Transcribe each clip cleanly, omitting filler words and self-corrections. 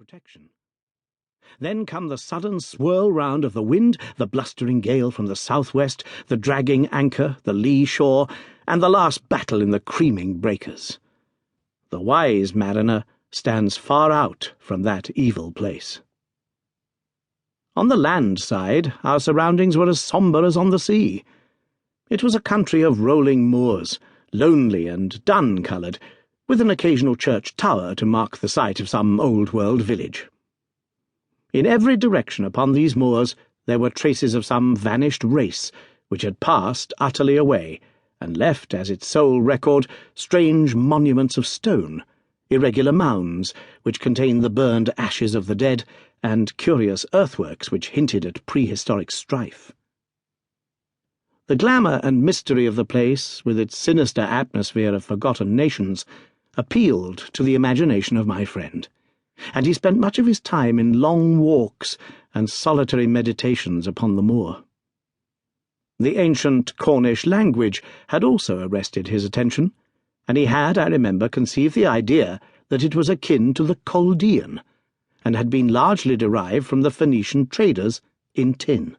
protection. Then come the sudden swirl round of the wind, the blustering gale from the southwest, the dragging anchor, the lee shore, and the last battle in the creaming breakers. The wise mariner stands far out from that evil place. On the land side, our surroundings were as sombre as on the sea. It was a country of rolling moors, lonely and dun-coloured, with an occasional church tower to mark the site of some old-world village. In every direction upon these moors there were traces of some vanished race which had passed utterly away, and left as its sole record strange monuments of stone, irregular mounds which contained the burned ashes of the dead, and curious earthworks which hinted at prehistoric strife. The glamour and mystery of the place, with its sinister atmosphere of forgotten nations, appealed to the imagination of my friend, and he spent much of his time in long walks and solitary meditations upon the moor. The ancient Cornish language had also arrested his attention, and he had, I remember, conceived the idea that it was akin to the Chaldean, and had been largely derived from the Phoenician traders in tin.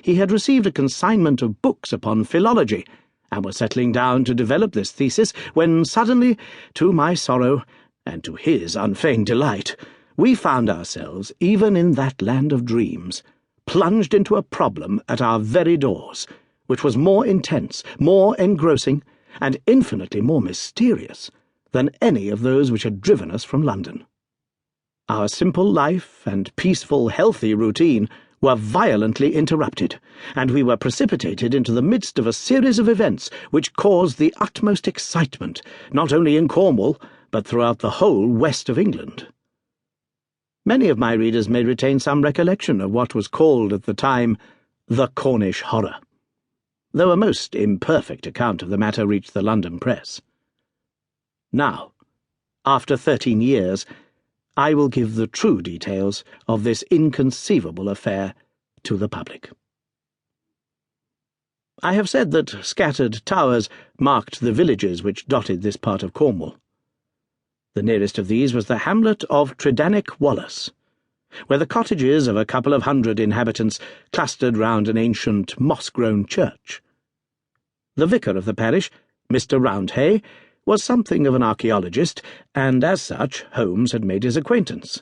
He had received a consignment of books upon philology, and was settling down to develop this thesis, when suddenly, to my sorrow, and to his unfeigned delight, we found ourselves, even in that land of dreams, plunged into a problem at our very doors, which was more intense, more engrossing, and infinitely more mysterious than any of those which had driven us from London. Our simple life and peaceful, healthy routine were violently interrupted, and we were precipitated into the midst of a series of events which caused the utmost excitement, not only in Cornwall, but throughout the whole west of England. Many of my readers may retain some recollection of what was called at the time the Cornish horror, though a most imperfect account of the matter reached the London press. Now, after 13 years, I will give the true details of this inconceivable affair to the public. I have said that scattered towers marked the villages which dotted this part of Cornwall. The nearest of these was the hamlet of Tredannick Wallace, where the cottages of a couple of hundred inhabitants clustered round an ancient moss-grown church. The vicar of the parish, Mr. Roundhay, was something of an archaeologist, and as such Holmes had made his acquaintance.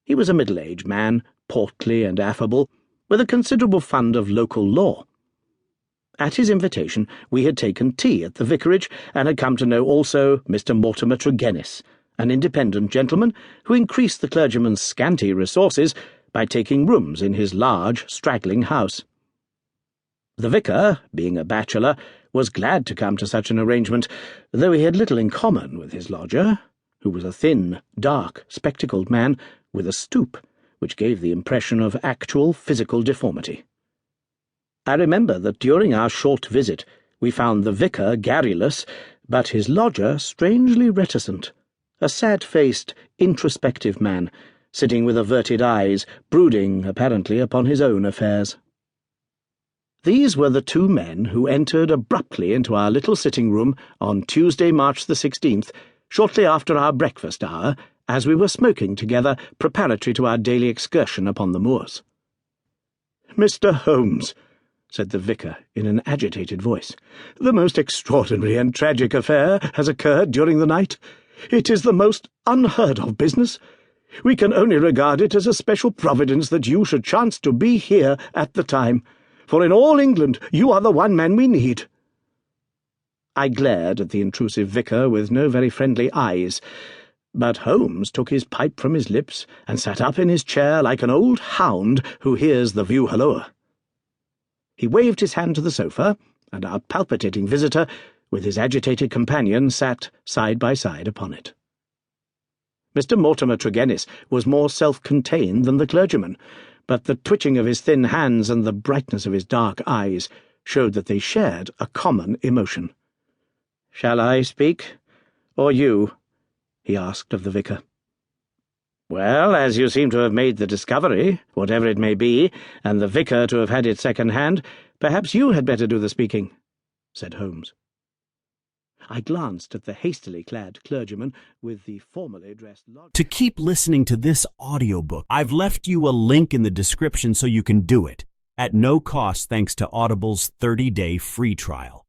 He was a middle-aged man, portly and affable, with a considerable fund of local lore. At his invitation we had taken tea at the vicarage, and had come to know also Mr. Mortimer Tregennis, an independent gentleman who increased the clergyman's scanty resources by taking rooms in his large, straggling house. The vicar, being a bachelor, was glad to come to such an arrangement, though he had little in common with his lodger, who was a thin, dark, spectacled man with a stoop which gave the impression of actual physical deformity. I remember that during our short visit we found the vicar garrulous, but his lodger strangely reticent, a sad-faced, introspective man, sitting with averted eyes, brooding, apparently, upon his own affairs. These were the two men who entered abruptly into our little sitting-room on Tuesday, March the 16th, shortly after our breakfast hour, as we were smoking together preparatory to our daily excursion upon the moors. "Mr. Holmes," said the vicar in an agitated voice, "the most extraordinary and tragic affair has occurred during the night. It is the most unheard-of business. We can only regard it as a special providence that you should chance to be here at the time, for in all England you are the one man we need." I glared at the intrusive vicar with no very friendly eyes, but Holmes took his pipe from his lips and sat up in his chair like an old hound who hears the view halloa. He waved his hand to the sofa, and our palpitating visitor, with his agitated companion, sat side by side upon it. Mr. Mortimer Tregennis was more self-contained than the clergyman, but the twitching of his thin hands and the brightness of his dark eyes showed that they shared a common emotion. "Shall I speak, or you?" he asked of the vicar. "Well, as you seem to have made the discovery, whatever it may be, and the vicar to have had it second-hand, perhaps you had better do the speaking," said Holmes. I glanced at the hastily clad clergyman with the formally dressed lodger. To keep listening to this audiobook, I've left you a link in the description so you can do it, at no cost thanks to Audible's 30-day free trial.